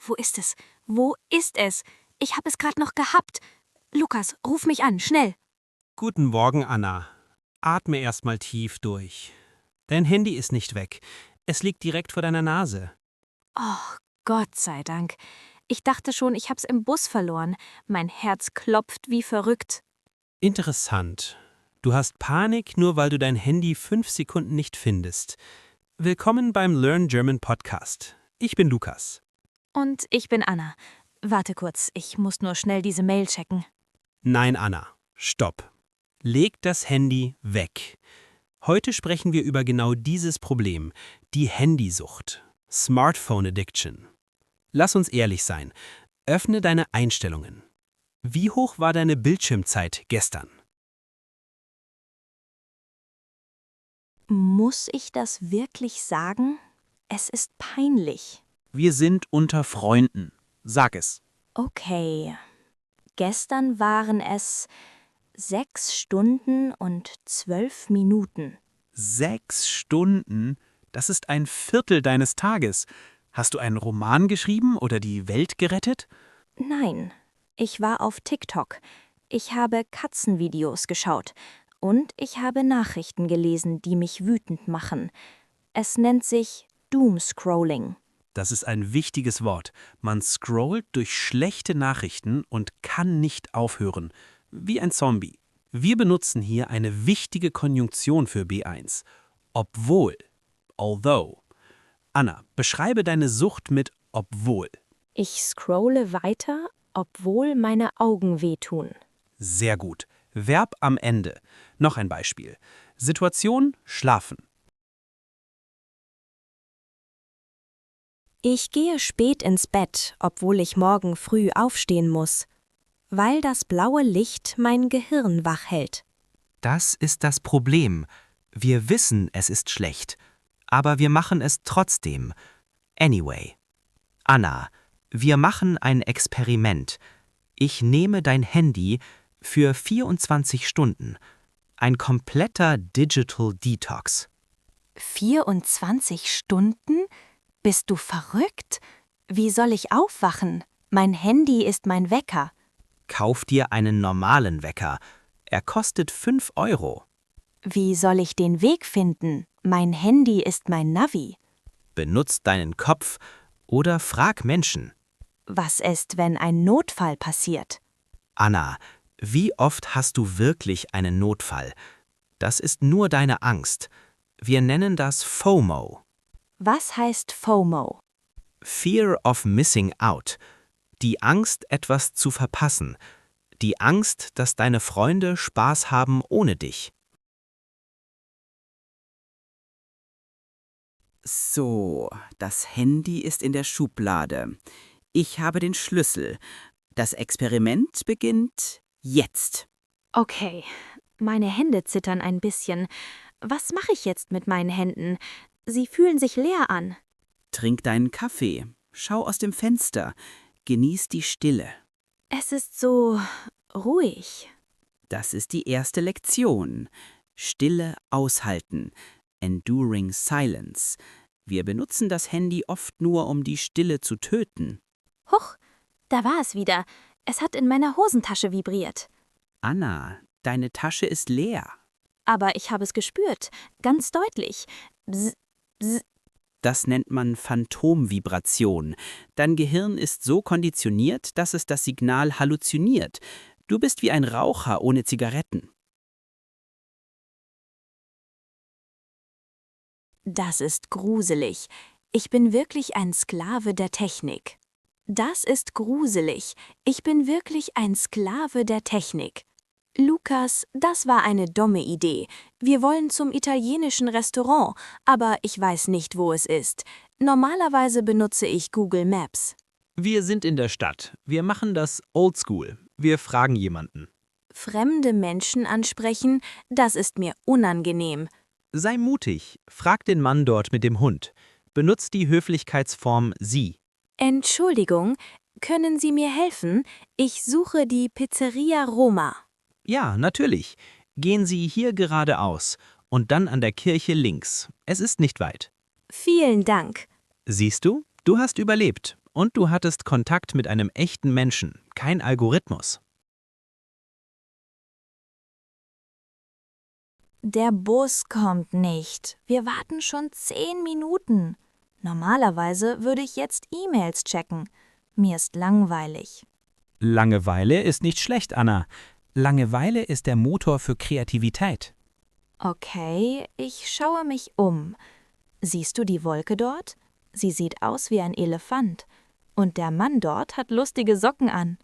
Wo ist es? Wo ist es? Ich habe es gerade noch gehabt. Lukas, ruf mich an, schnell. Guten Morgen, Anna. Atme erstmal tief durch. Dein Handy ist nicht weg. Es liegt direkt vor deiner Nase. Oh, Gott sei Dank. Ich dachte schon, ich hab's im Bus verloren. Mein Herz klopft wie verrückt. Interessant. Du hast Panik, nur weil du dein Handy 5 Sekunden nicht findest. Willkommen beim Learn German Podcast. Ich bin Lukas. Und ich bin Anna. Warte kurz, ich muss nur schnell diese Mail checken. Nein, Anna. Stopp. Leg das Handy weg. Heute sprechen wir über genau dieses Problem, die Handysucht, Smartphone Addiction. Lass uns ehrlich sein. Öffne deine Einstellungen. Wie hoch war deine Bildschirmzeit gestern? Muss ich das wirklich sagen? Es ist peinlich. Wir sind unter Freunden. Sag es. Okay. Gestern waren es 6 Stunden und 12 Minuten. 6 Stunden? Das ist ein Viertel deines Tages. Hast du einen Roman geschrieben oder die Welt gerettet? Nein, ich war auf TikTok. Ich habe Katzenvideos geschaut. Und ich habe Nachrichten gelesen, die mich wütend machen. Es nennt sich Doomscrolling. Das ist ein wichtiges Wort. Man scrollt durch schlechte Nachrichten und kann nicht aufhören. Wie ein Zombie. Wir benutzen hier eine wichtige Konjunktion für B1. Obwohl. Although. Anna, beschreibe deine Sucht mit obwohl. Ich scrolle weiter, obwohl meine Augen wehtun. Sehr gut. Verb am Ende. Noch ein Beispiel. Situation: Schlafen. Ich gehe spät ins Bett, obwohl ich morgen früh aufstehen muss, weil das blaue Licht mein Gehirn wach hält. Das ist das Problem. Wir wissen, es ist schlecht, aber wir machen es trotzdem. Anyway. Anna, wir machen ein Experiment. Ich nehme dein Handy für 24 Stunden. Ein kompletter Digital Detox. 24 Stunden? Bist du verrückt? Wie soll ich aufwachen? Mein Handy ist mein Wecker. Kauf dir einen normalen Wecker. Er kostet 5 Euro. Wie soll ich den Weg finden? Mein Handy ist mein Navi. Benutz deinen Kopf oder frag Menschen. Was ist, wenn ein Notfall passiert? Anna, wie oft hast du wirklich einen Notfall? Das ist nur deine Angst. Wir nennen das FOMO. Was heißt FOMO? Fear of Missing Out. Die Angst, etwas zu verpassen. Die Angst, dass deine Freunde Spaß haben ohne dich. So, das Handy ist in der Schublade. Ich habe den Schlüssel. Das Experiment beginnt jetzt. Okay, meine Hände zittern ein bisschen. Was mache ich jetzt mit meinen Händen? Sie fühlen sich leer an. Trink deinen Kaffee. Schau aus dem Fenster. Genieß die Stille. Es ist so ruhig. Das ist die erste Lektion. Stille aushalten. Enduring Silence. Wir benutzen das Handy oft nur, um die Stille zu töten. Huch, da war es wieder. Es hat in meiner Hosentasche vibriert. Anna, deine Tasche ist leer. Aber ich habe es gespürt, ganz deutlich. Bzz, bzz. Das nennt man Phantomvibration. Dein Gehirn ist so konditioniert, dass es das Signal halluziniert. Du bist wie ein Raucher ohne Zigaretten. Das ist gruselig. Ich bin wirklich ein Sklave der Technik. Das ist gruselig. Ich bin wirklich ein Sklave der Technik. Lukas, das war eine dumme Idee. Wir wollen zum italienischen Restaurant, aber ich weiß nicht, wo es ist. Normalerweise benutze ich Google Maps. Wir sind in der Stadt. Wir machen das oldschool. Wir fragen jemanden. Fremde Menschen ansprechen, das ist mir unangenehm. Sei mutig. Frag den Mann dort mit dem Hund. Benutz die Höflichkeitsform Sie. Entschuldigung, können Sie mir helfen? Ich suche die Pizzeria Roma. Ja, natürlich. Gehen Sie hier geradeaus und dann an der Kirche links. Es ist nicht weit. Vielen Dank. Siehst du, du hast überlebt. Und du hattest Kontakt mit einem echten Menschen, kein Algorithmus. Der Bus kommt nicht. Wir warten schon 10 Minuten. Normalerweise würde ich jetzt E-Mails checken. Mir ist langweilig. Langeweile ist nicht schlecht, Anna. Langeweile ist der Motor für Kreativität. Okay, ich schaue mich um. Siehst du die Wolke dort? Sie sieht aus wie ein Elefant. Und der Mann dort hat lustige Socken an.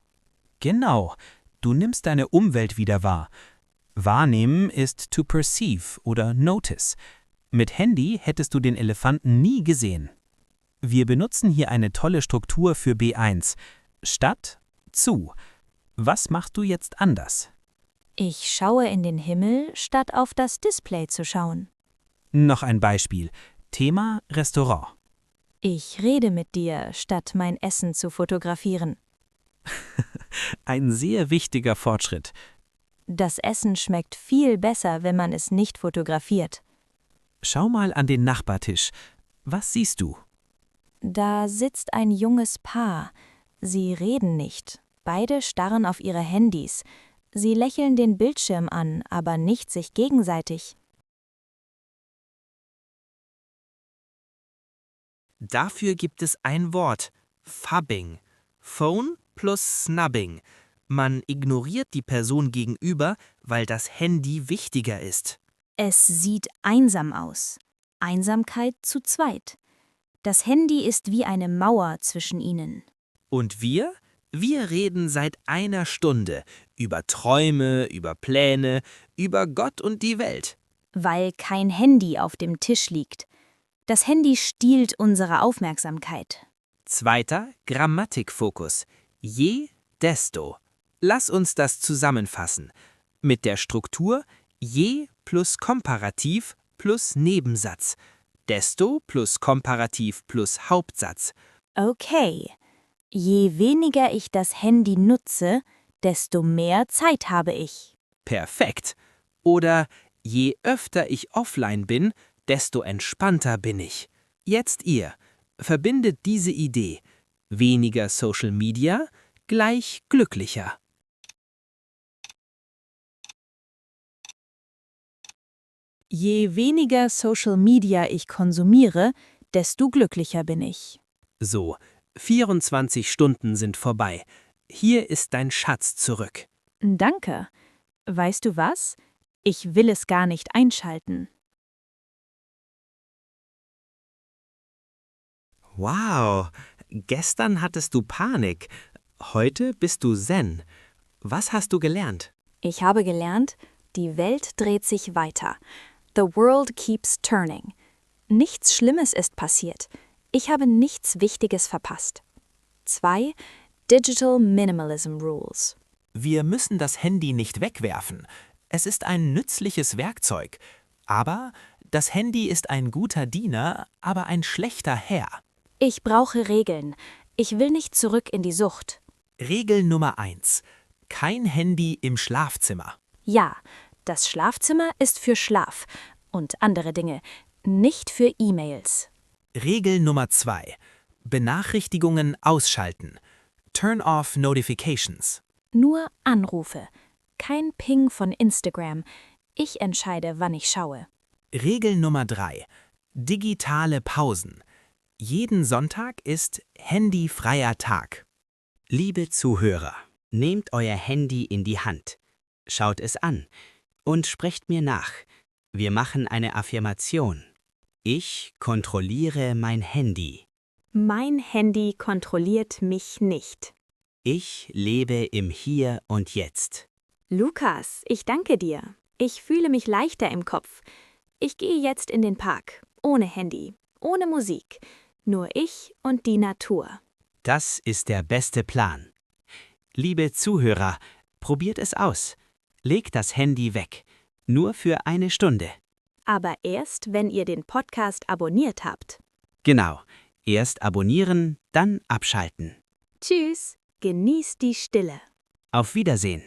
Genau, du nimmst deine Umwelt wieder wahr. Wahrnehmen ist to perceive oder notice. Mit Handy hättest du den Elefanten nie gesehen. Wir benutzen hier eine tolle Struktur für B1. Statt, zu. Was machst du jetzt anders? Ich schaue in den Himmel, statt auf das Display zu schauen. Noch ein Beispiel. Thema Restaurant. Ich rede mit dir, statt mein Essen zu fotografieren. Ein sehr wichtiger Fortschritt. Das Essen schmeckt viel besser, wenn man es nicht fotografiert. Schau mal an den Nachbartisch. Was siehst du? Da sitzt ein junges Paar. Sie reden nicht. Beide starren auf ihre Handys. Sie lächeln den Bildschirm an, aber nicht sich gegenseitig. Dafür gibt es ein Wort, Phubbing. Phone plus Snubbing. Man ignoriert die Person gegenüber, weil das Handy wichtiger ist. Es sieht einsam aus. Einsamkeit zu zweit. Das Handy ist wie eine Mauer zwischen ihnen. Und wir? Wir reden seit einer Stunde über Träume, über Pläne, über Gott und die Welt. Weil kein Handy auf dem Tisch liegt. Das Handy stiehlt unsere Aufmerksamkeit. Zweiter Grammatikfokus. Je, desto. Lass uns das zusammenfassen. Mit der Struktur je plus Komparativ plus Nebensatz. Desto plus Komparativ plus Hauptsatz. Okay. Je weniger ich das Handy nutze, desto mehr Zeit habe ich. Perfekt. Oder je öfter ich offline bin, desto entspannter bin ich. Jetzt ihr. Verbindet diese Idee. Weniger Social Media gleich glücklicher. Je weniger Social Media ich konsumiere, desto glücklicher bin ich. So, 24 Stunden sind vorbei. Hier ist dein Schatz zurück. Danke. Weißt du was? Ich will es gar nicht einschalten. Wow, gestern hattest du Panik. Heute bist du Zen. Was hast du gelernt? Ich habe gelernt, die Welt dreht sich weiter. The world keeps turning. Nichts Schlimmes ist passiert. Ich habe nichts Wichtiges verpasst. 2. Digital Minimalism Rules. Wir müssen das Handy nicht wegwerfen. Es ist ein nützliches Werkzeug. Aber das Handy ist ein guter Diener, aber ein schlechter Herr. Ich brauche Regeln. Ich will nicht zurück in die Sucht. Regel Nummer 1. Kein Handy im Schlafzimmer. Ja, das Schlafzimmer ist für Schlaf und andere Dinge, nicht für E-Mails. Regel Nummer 2. Benachrichtigungen ausschalten. Turn off notifications. Nur Anrufe, kein Ping von Instagram. Ich entscheide, wann ich schaue. Regel Nummer 3. Digitale Pausen. Jeden Sonntag ist handyfreier Tag. Liebe Zuhörer, nehmt euer Handy in die Hand, schaut es an und sprecht mir nach. Wir machen eine Affirmation. Ich kontrolliere mein Handy. Mein Handy kontrolliert mich nicht. Ich lebe im Hier und Jetzt. Lukas, ich danke dir. Ich fühle mich leichter im Kopf. Ich gehe jetzt in den Park, ohne Handy, ohne Musik. Nur ich und die Natur. Das ist der beste Plan. Liebe Zuhörer, probiert es aus. Legt das Handy weg. Nur für eine Stunde. Aber erst, wenn ihr den Podcast abonniert habt. Genau. Erst abonnieren, dann abschalten. Tschüss, genießt die Stille. Auf Wiedersehen.